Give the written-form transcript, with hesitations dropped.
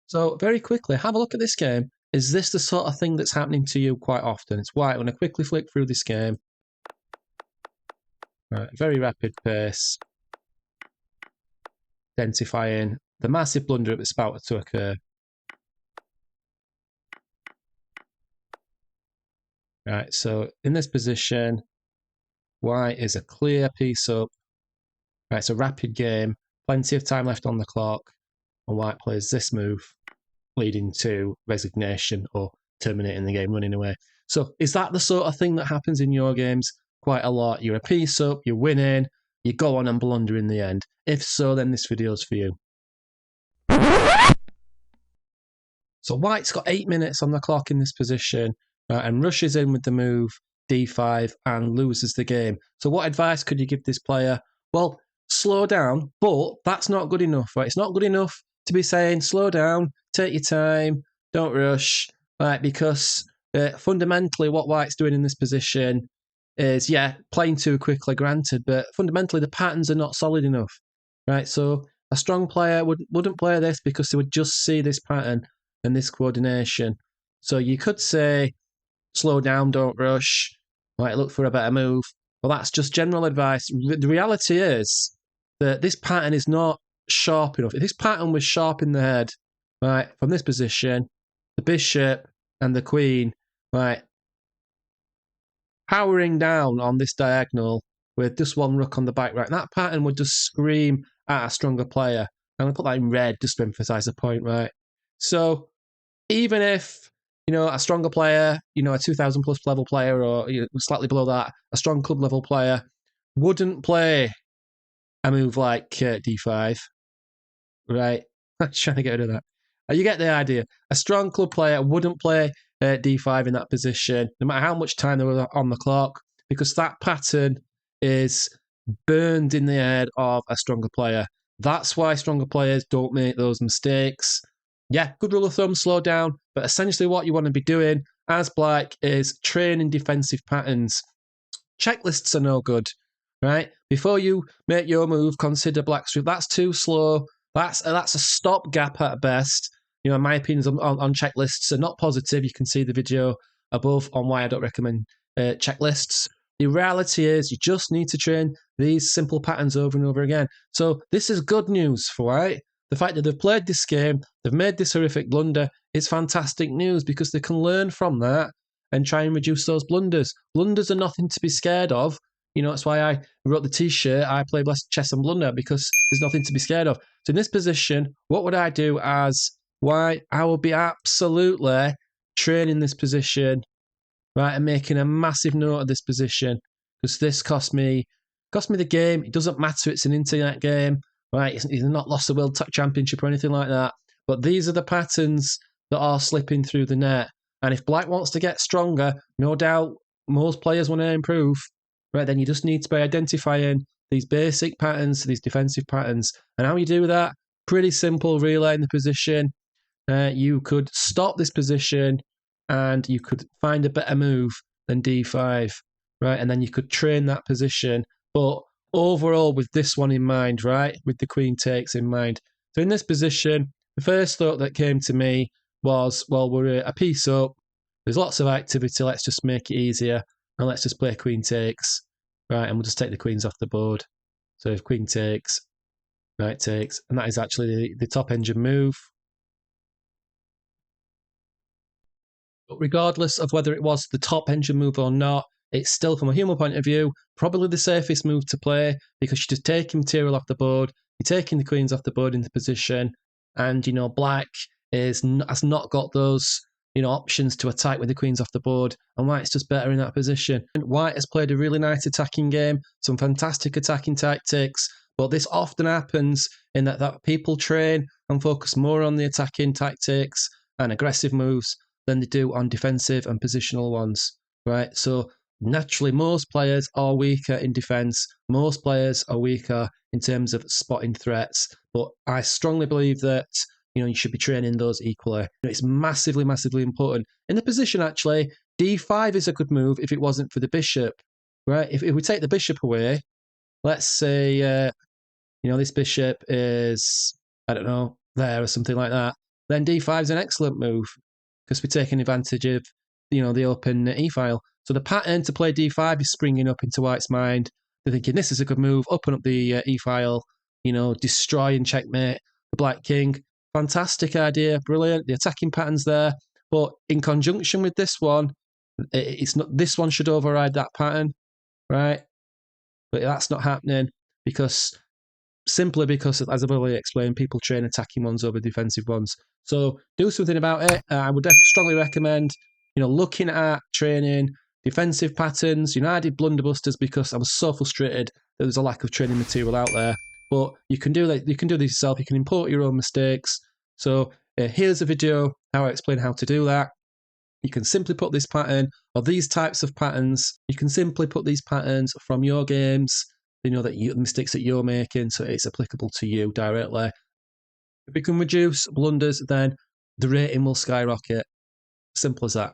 So very quickly, have a look at this game. Is this the sort of thing that's happening to you quite often? It's white. I'm going to quickly flick through this game. Right, very rapid pace. Identifying the massive blunder that's about to occur. Right, so in this position, white is a clear piece up. Right, it's a rapid game. Plenty of time left on the clock. And white plays this move, leading to resignation or terminating the game, running away. So is that the sort of thing that happens in your games quite a lot? You're a piece up, you're winning, you go on and blunder in the end. If so, then this video's for you. So white's got 8 minutes on the clock in this position and rushes in with the move d5 and loses the game. So what advice could you give this player? Well, slow down, but that's not good enough, right? It's not good enough to be saying slow down, take your time, don't rush, right? Because fundamentally what white's doing in this position is, yeah, playing too quickly, granted, but fundamentally the patterns are not solid enough, right? So a strong player wouldn't play this because they would just see this pattern and this coordination. So you could say, slow down, don't rush, right, look for a better move. Well, that's just general advice. The reality is that this pattern is not sharp enough. If this pattern was sharp in the head, right, from this position, the bishop and the queen, right, powering down on this diagonal with just one rook on the back, right, that pattern would just scream at a stronger player. I'm going to put that in red just to emphasize the point, right? So even if, a stronger player, a 2000 plus level player or slightly below that, a strong club level player wouldn't play a move like d5, right? I'm trying to get rid of that. You get the idea. A strong club player wouldn't play d5 in that position, no matter how much time they were on the clock, because that pattern is burned in the head of a stronger player. That's why stronger players don't make those mistakes. Yeah, good rule of thumb, slow down, but essentially what you want to be doing as black is training defensive patterns. Checklists are no good, right? Before you make your move, consider black's move. That's too slow. That's a stopgap at best. My opinions on checklists are not positive. You can see the video above on why I don't recommend checklists. The reality is you just need to train these simple patterns over and over again. So this is good news for white. The fact that they've played this game, they've made this horrific blunder, is fantastic news because they can learn from that and try and reduce those blunders. Blunders are nothing to be scared of. That's why I wrote the t-shirt, I play less chess and blunder, because there's nothing to be scared of. So in this position, what would I do as white? I would be absolutely training this position, right, and making a massive note of this position, because this cost me the game. It doesn't matter, it's an internet game. Right, he's not lost the World Championship or anything like that. But these are the patterns that are slipping through the net. And if black wants to get stronger, no doubt most players want to improve. Right, then you just need to be identifying these basic patterns, these defensive patterns. And how you do that? Pretty simple, relaying the position. You could stop this position and you could find a better move than d5. Right, and then you could train that position. But overall, with this one in mind, right, with the queen takes in mind. So in this position, the first thought that came to me was, well, we're a piece up. There's lots of activity. Let's just make it easier. And let's just play queen takes, right, and we'll just take the queens off the board. So if queen takes, knight takes, and that is actually the top engine move. But regardless of whether it was the top engine move or not, it's still, from a human point of view, probably the safest move to play because you're just taking material off the board, you're taking the queens off the board into position, and, black has not got those, options to attack with the queens off the board, and white's just better in that position. And white has played a really nice attacking game, some fantastic attacking tactics, but this often happens in that people train and focus more on the attacking tactics and aggressive moves than they do on defensive and positional ones, right? So naturally, most players are weaker in defense. Most players are weaker in terms of spotting threats. But I strongly believe that, you should be training those equally. It's massively, massively important. In the position, actually, d5 is a good move if it wasn't for the bishop, right? If we take the bishop away, let's say, this bishop is, I don't know, there or something like that. then d5 is an excellent move because we're taking advantage of, the open e-file. So the pattern to play d5 is springing up into white's mind. They're thinking this is a good move, open up the e-file, destroy and checkmate the black king. Fantastic idea, brilliant. The attacking pattern's there, but in conjunction with this one, it's not. This one should override that pattern, right? But that's not happening simply because, as I've already explained, people train attacking ones over defensive ones. So do something about it. I would strongly recommend, looking at training defensive patterns. I did Blunder Busters because I was so frustrated that there's a lack of training material out there. But you can do that. You can do this yourself. You can import your own mistakes. So here's a video how I explain how to do that. You can simply put this pattern or these types of patterns. You can simply put these patterns from your games. The mistakes that you're making, so it's applicable to you directly. If we can reduce blunders, then the rating will skyrocket. Simple as that.